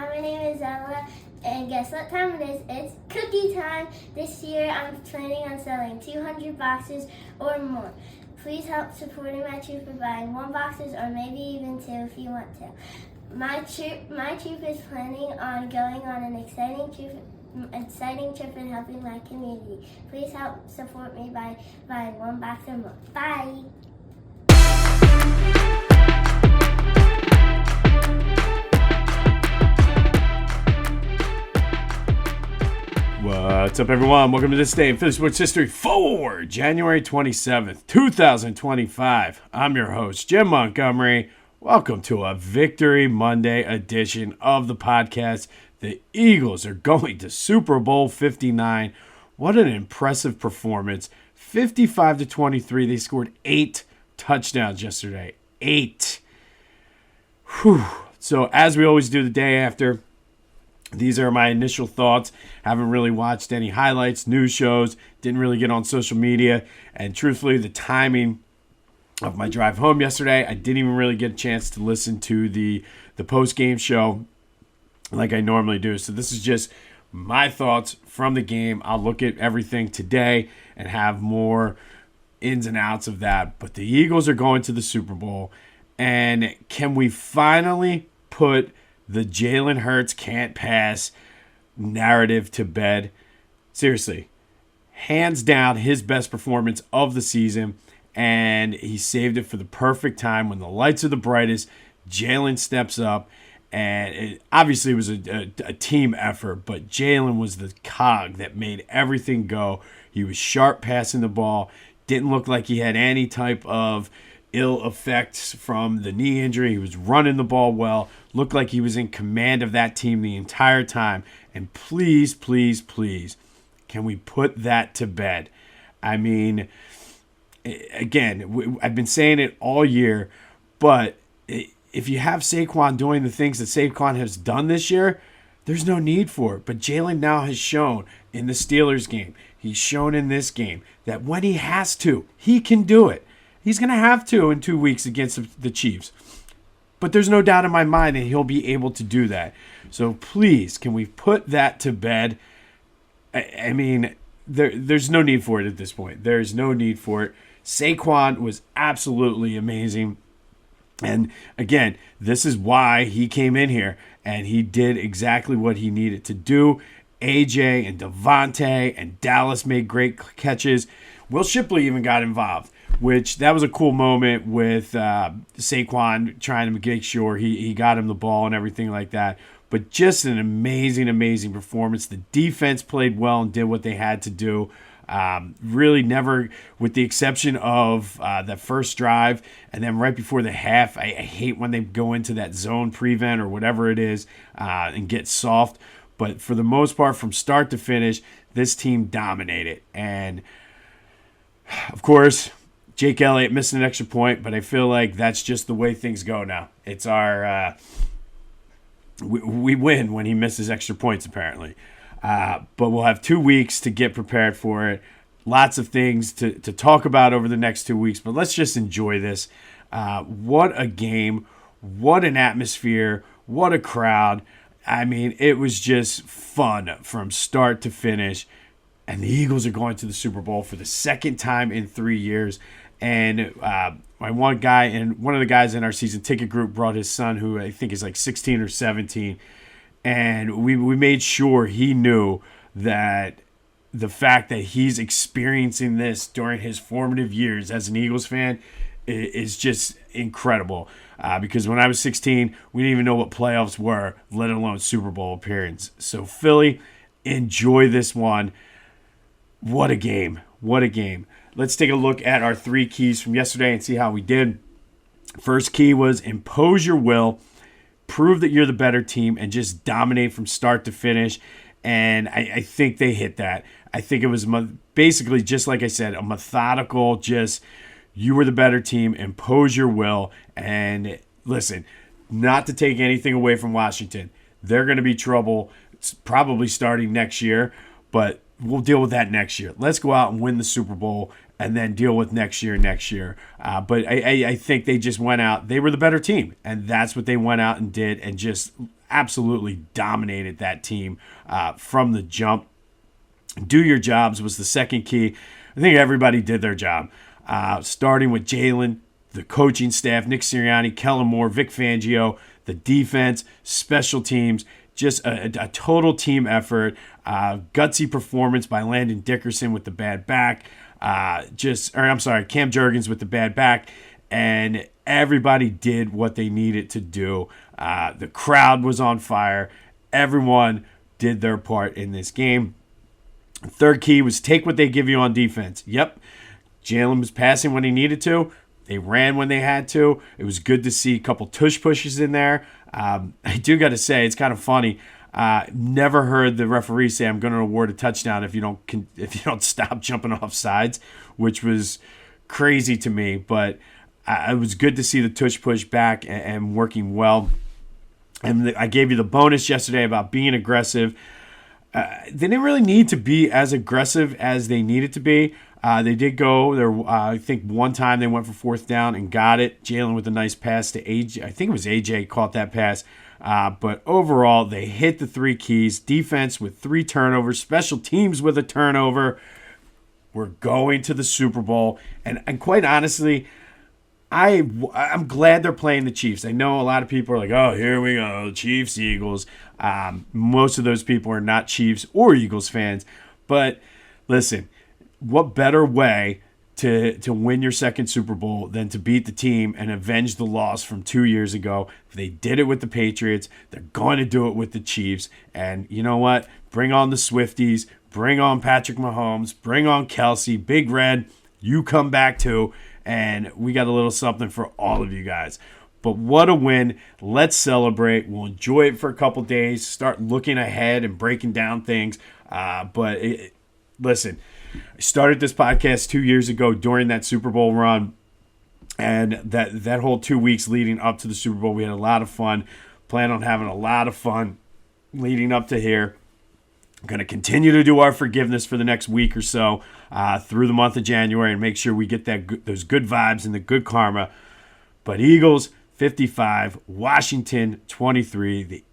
Hi, my name is Ella, and guess what time it is? It's cookie time! This year, I'm planning on selling 200 boxes or more. Please help supporting my troop by buying 1 boxes or maybe even 2 if you want to. My troop is planning on going on an exciting trip and helping my community. Please help support me by buying 1 box or more. Bye! What's up, everyone? Welcome to this day in Philly sports history for January 27th, 2025. I'm your host, Jim Montgomery. Welcome to a Victory Monday edition of the podcast. The Eagles are going to Super Bowl 59. What an impressive performance. 55-23. They scored 8 touchdowns yesterday. 8. Whew. So as we always do the day after, these are my initial thoughts. Haven't really watched any highlights, news shows, didn't really get on social media. And truthfully, the timing of my drive home yesterday, I didn't even really get a chance to listen to the post-game show like I normally do. So this is just my thoughts from the game. I'll look at everything today and have more ins and outs of that. But the Eagles are going to the Super Bowl. And can we finally put the Jalen Hurts can't pass narrative to bed? Seriously, hands down his best performance of the season, and he saved it for the perfect time when the lights are the brightest. Jalen steps up, and it obviously was a team effort, but Jalen was the cog that made everything go. He was sharp passing the ball, didn't look like he had any type of ill effects from the knee injury. He was running the ball well, looked like he was in command of that team the entire time. And please, please, please, can we put that to bed? I mean, again, I've been saying it all year, but if you have Saquon doing the things that Saquon has done this year, there's no need for it. But Jalen now has shown in the Steelers game, he's shown in this game, that when he has to, he can do it. He's going to have to in 2 weeks against the Chiefs. But there's no doubt in my mind that he'll be able to do that. So please, can we put that to bed? I mean, there's no need for it at this point. There's no need for it. Saquon was absolutely amazing. And again, this is why he came in here. And he did exactly what he needed to do. AJ and Devontae and Dallas made great catches. Will Shipley even got involved, which that was a cool moment with Saquon trying to make sure he got him the ball and everything like that. But just an amazing, amazing performance. The defense played well and did what they had to do. Really never, with the exception of that first drive and then right before the half, I hate when they go into that zone prevent or whatever it is and get soft. But for the most part, from start to finish, this team dominated. And of course, Jake Elliott missed an extra point, but I feel like that's just the way things go now. It's our we win when he misses extra points, apparently. But we'll have 2 weeks to get prepared for it. Lots of things to talk about over the next 2 weeks, but let's just enjoy this. What a game. What an atmosphere. What a crowd. I mean, it was just fun from start to finish. And the Eagles are going to the Super Bowl for the second time in 3 years. And one of the guys in our season ticket group brought his son, who I think is like 16 or 17. And we made sure he knew that the fact that he's experiencing this during his formative years as an Eagles fan is just incredible. Because when I was 16, we didn't even know what playoffs were, let alone Super Bowl appearance. So Philly, enjoy this one. What a game. What a game. Let's take a look at our 3 keys from yesterday and see how we did. First key was impose your will, prove that you're the better team, and just dominate from start to finish. And I think they hit that. I think it was basically, just like I said, a methodical, just you were the better team, impose your will. And listen, not to take anything away from Washington. They're going to be trouble probably starting next year, but we'll deal with that next year. Let's go out and win the Super Bowl and then deal with next year. But I think they just went out. They were the better team, and that's what they went out and did, and just absolutely dominated that team from the jump. Do your jobs was the second key. I think everybody did their job, starting with Jalen, the coaching staff, Nick Sirianni, Kellen Moore, Vic Fangio, the defense, special teams, just a total team effort. Gutsy performance by Landon Dickerson with the bad back. Cam Jurgens with the bad back. And everybody did what they needed to do. The crowd was on fire. Everyone did their part in this game. Third key was take what they give you on defense. Yep, Jalen was passing when he needed to. They ran when they had to. It was good to see a couple tush pushes in there. I do got to say, it's kind of funny. Never heard the referee say, "I'm going to award a touchdown if you don't stop jumping off sides," which was crazy to me. But it was good to see the tush push back and working well. And I gave you the bonus yesterday about being aggressive. They didn't really need to be as aggressive as they needed to be. They did go there. I think one time they went for fourth down and got it. Jalen with a nice pass to AJ. I think it was AJ caught that pass. But overall, they hit the three keys. Defense with 3 turnovers. Special teams with a turnover. We're going to the Super Bowl. And quite honestly, I'm glad they're playing the Chiefs. I know a lot of people are like, oh, here we go, Chiefs, Eagles. Most of those people are not Chiefs or Eagles fans. But listen, what better way to win your second Super Bowl than to beat the team and avenge the loss from 2 years ago? They did it with the Patriots. They're going to do it with the Chiefs. And you know what? Bring on the Swifties. Bring on Patrick Mahomes. Bring on Kelsey. Big Red. You come back too. And we got a little something for all of you guys. But what a win. Let's celebrate. We'll enjoy it for a couple days. Start looking ahead and breaking down things. Listen, I started this podcast 2 years ago during that Super Bowl run. And that whole 2 weeks leading up to the Super Bowl, we had a lot of fun. Plan on having a lot of fun leading up to here. I'm going to continue to do our forgiveness for the next week or so through the month of January and make sure we get those good vibes and the good karma. But Eagles 55, Washington 23,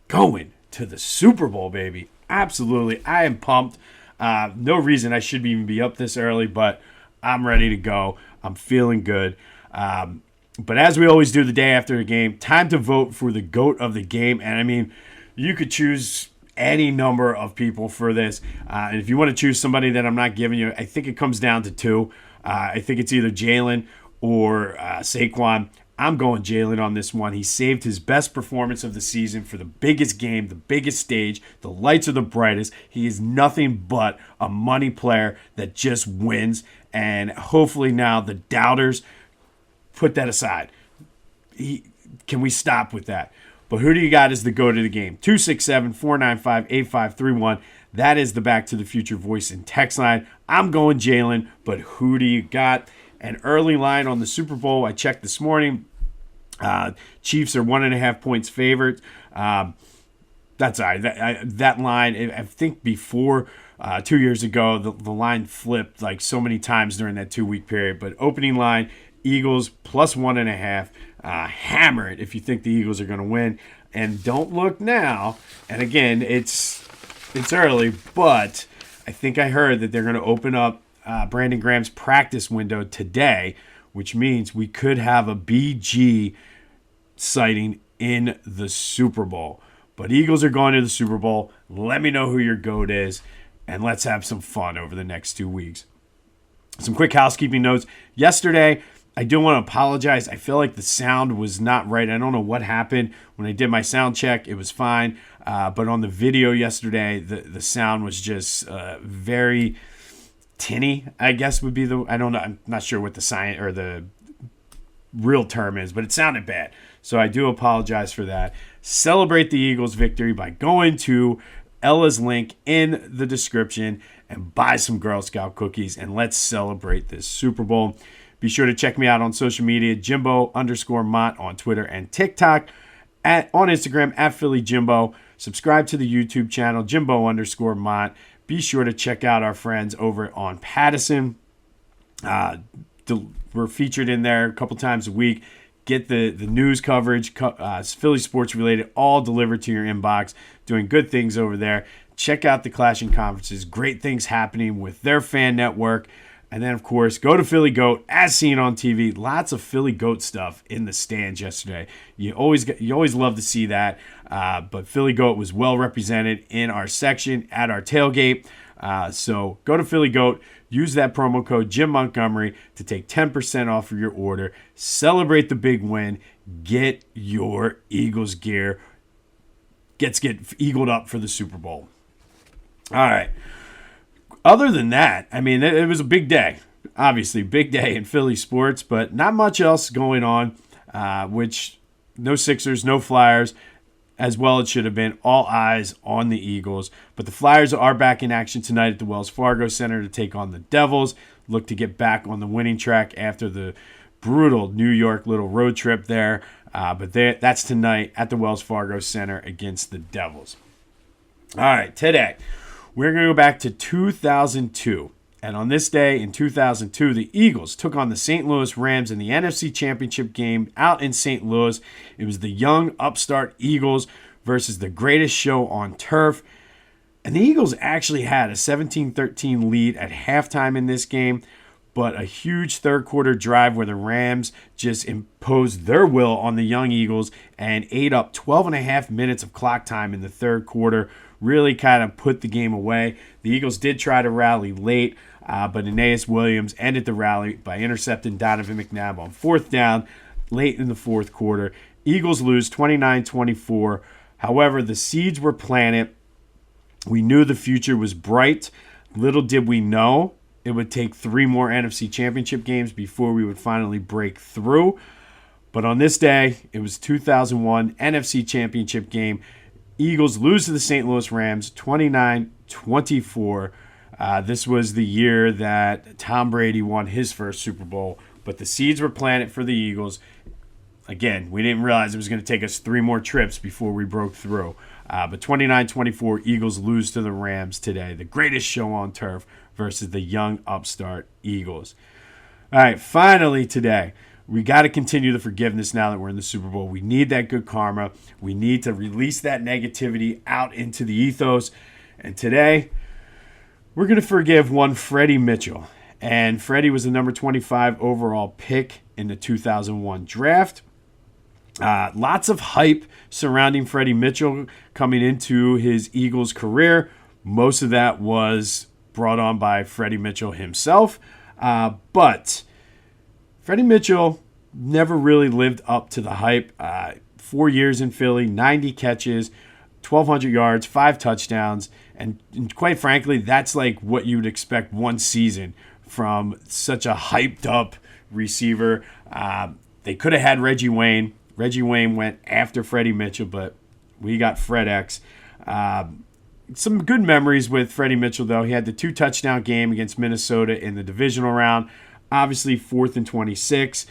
going to the Super Bowl, baby. Absolutely. I am pumped. No reason I should even be up this early, but I'm ready to go. I'm feeling good. But as we always do the day after the game, time to vote for the GOAT of the game. And I mean, you could choose any number of people for this. And if you want to choose somebody that I'm not giving you, I think it comes down to 2. I think it's either Jalen or Saquon. I'm going Jalen on this one. He saved his best performance of the season for the biggest game, the biggest stage. The lights are the brightest. He is nothing but a money player that just wins. And hopefully now the doubters put that aside. Can we stop with that? But who do you got as the GOAT of the game? 267-495-8531. That is the Back to the Future voice and text line. I'm going Jalen, but who do you got? An early line on the Super Bowl. I checked this morning. Chiefs are 1.5 points favored. That's all right. That line, I think before 2 years ago, the line flipped like so many times during that 2-week period. But opening line, Eagles plus 1.5. Hammer it if you think the Eagles are going to win. And don't look now. And again, it's early, but I think I heard that they're going to open up Brandon Graham's practice window today, which means we could have a BG sighting in the Super Bowl. But Eagles are going to the Super Bowl. Let me know who your GOAT is, and let's have some fun over the next 2 weeks. Some quick housekeeping notes. Yesterday, I do want to apologize. I feel like the sound was not right. I don't know what happened. When I did my sound check, it was fine. But on the video yesterday, the sound was just very tinny, I guess would be I don't know. I'm not sure what the science or the real term is, but it sounded bad. So I do apologize for that. Celebrate the Eagles' victory by going to Ella's link in the description and buy some Girl Scout cookies, and let's celebrate this Super Bowl. Be sure to check me out on social media, Jimbo_Mott on Twitter and TikTok, on Instagram at Philly Jimbo. Subscribe to the YouTube channel, Jimbo_Mott. Be sure to check out our friends over on Pattison. We're featured in there a couple times a week, Get the news coverage, Philly sports related, all delivered to your inbox. Doing good things over there. Check out the Clashing Conferences. Great things happening with their fan network. And then, of course, go to Philly Goat, as seen on TV. Lots of Philly Goat stuff in the stands yesterday. You always love to see that. But Philly Goat was well represented in our section at our tailgate. So go to Philly Goat. Use that promo code Jim Montgomery to take 10% off of your order. Celebrate the big win. Get your Eagles gear. Get eagled up for the Super Bowl. All right. Other than that, I mean, it was a big day. Obviously, big day in Philly sports, but not much else going on, which no Sixers, no Flyers. As well, it should have been all eyes on the Eagles. But the Flyers are back in action tonight at the Wells Fargo Center to take on the Devils. Look to get back on the winning track after the brutal New York little road trip there. But that's tonight at the Wells Fargo Center against the Devils. All right, today we're going to go back to 2002. And on this day in 2002, the Eagles took on the St. Louis Rams in the NFC Championship game out in St. Louis. It was the young upstart Eagles versus the greatest show on turf. And the Eagles actually had a 17-13 lead at halftime in this game, but a huge third quarter drive where the Rams just imposed their will on the young Eagles and ate up 12 and a half minutes of clock time in the third quarter. Really kind of put the game away. The Eagles did try to rally late, but Aeneas Williams ended the rally by intercepting Donovan McNabb on fourth down late in the fourth quarter. Eagles lose 29-24. However, the seeds were planted. We knew the future was bright. Little did we know it would take 3 more NFC Championship games before we would finally break through. But on this day, it was 2001 NFC Championship game. Eagles lose to the St. Louis Rams 29-24. This was the year that Tom Brady won his first Super Bowl, but the seeds were planted for the Eagles. Again, we didn't realize it was going to take us 3 more trips before we broke through. But 29-24, Eagles lose to the Rams today. The greatest show on turf versus the young upstart Eagles. All right, finally today, we got to continue the forgiveness now that we're in the Super Bowl. We need that good karma. We need to release that negativity out into the ethos. And today, we're going to forgive one Freddie Mitchell. And Freddie was the number 25 overall pick in the 2001 draft. Lots of hype surrounding Freddie Mitchell coming into his Eagles career. Most of that was brought on by Freddie Mitchell himself. But Freddie Mitchell never really lived up to the hype. 4 years in Philly, 90 catches, 1,200 yards, 5 touchdowns. And quite frankly, that's like what you'd expect one season from such a hyped up receiver. They could have had Reggie Wayne. Reggie Wayne went after Freddie Mitchell, but we got Fred X. Some good memories with Freddie Mitchell, though. He had the 2 touchdown game against Minnesota in the divisional round. Obviously, 4th and 26.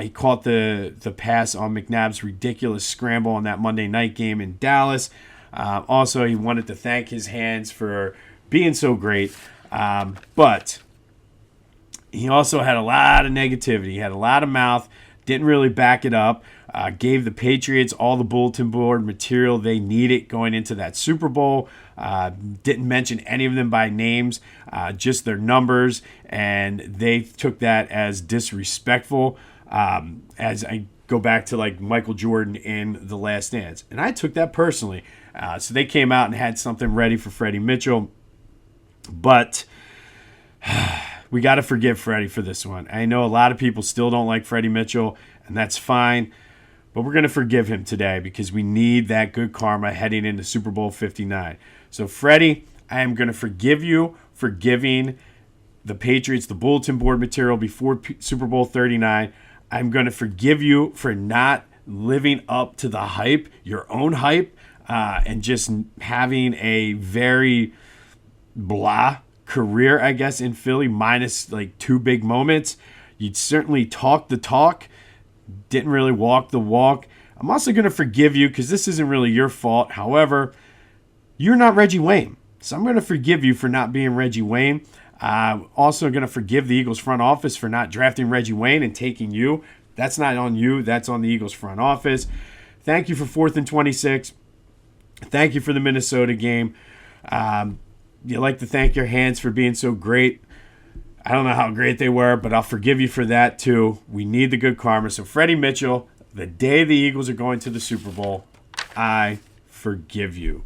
He caught the pass on McNabb's ridiculous scramble on that Monday night game in Dallas. Also, he wanted to thank his hands for being so great. But he also had a lot of negativity. He had a lot of mouth, didn't really back it up. Gave the Patriots all the bulletin board material they needed going into that Super Bowl. Didn't mention any of them by names, just their numbers, and they took that as disrespectful. As I go back to like Michael Jordan in The Last Dance, and I took that personally. So they came out and had something ready for Freddie Mitchell, but we got to forgive Freddie for this one. I know a lot of people still don't like Freddie Mitchell, and that's fine. But we're going to forgive him today because we need that good karma heading into Super Bowl 59. So, Freddie, I am going to forgive you for giving the Patriots the bulletin board material before Super Bowl 39. I'm going to forgive you for not living up to the hype, your own hype, and just having a very blah career, I guess, in Philly, minus like 2 big moments. You'd certainly talk the talk, didn't really walk the walk. I'm also going to forgive you because this isn't really your fault. However, you're not Reggie Wayne. So I'm going to forgive you for not being Reggie Wayne. Also going to forgive the Eagles front office for not drafting Reggie Wayne and taking you. That's not on you. That's on the Eagles front office. Thank you for 4th and 26. Thank you for the Minnesota game. You like to thank your hands for being so great. I don't know how great they were, but I'll forgive you for that too. We need the good karma. So Freddie Mitchell, the day the Eagles are going to the Super Bowl, I forgive you.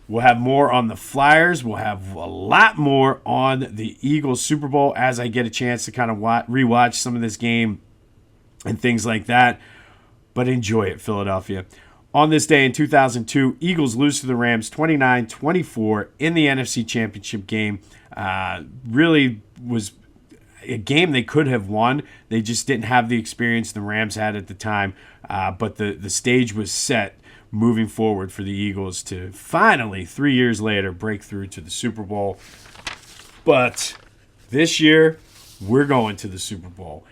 We'll have more on the Flyers. We'll have a lot more on the Eagles Super Bowl as I get a chance to kind of rewatch some of this game and things like that. But enjoy it, Philadelphia. On this day in 2002, Eagles lose to the Rams 29-24 in the NFC Championship game. Really was a game they could have won. They just didn't have the experience the Rams had at the time. But the stage was set moving forward for the Eagles to finally, 3 years later, break through to the Super Bowl. But this year, we're going to the Super Bowl.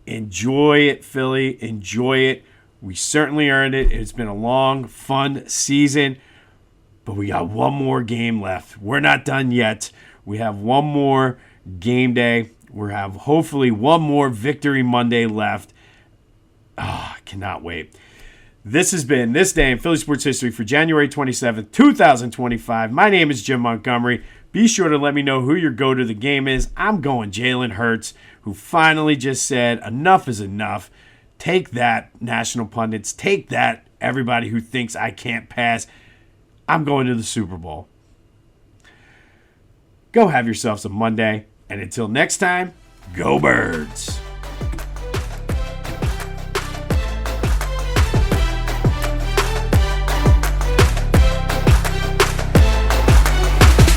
Enjoy it, Philly. Enjoy it. We certainly earned it. It's been a long, fun season, but we got one more game left. We're not done yet. We have one more game day. We have hopefully one more Victory Monday left. I cannot wait. This has been This Day in Philly Sports History for January 27th, 2025. My name is Jim Montgomery. Be sure to let me know who your go to the game is. I'm going Jalen Hurts, who finally just said enough is enough. Take that, national pundits. Take that, everybody who thinks I can't pass. I'm going to the Super Bowl. Go have yourselves a Monday. And until next time, go Birds.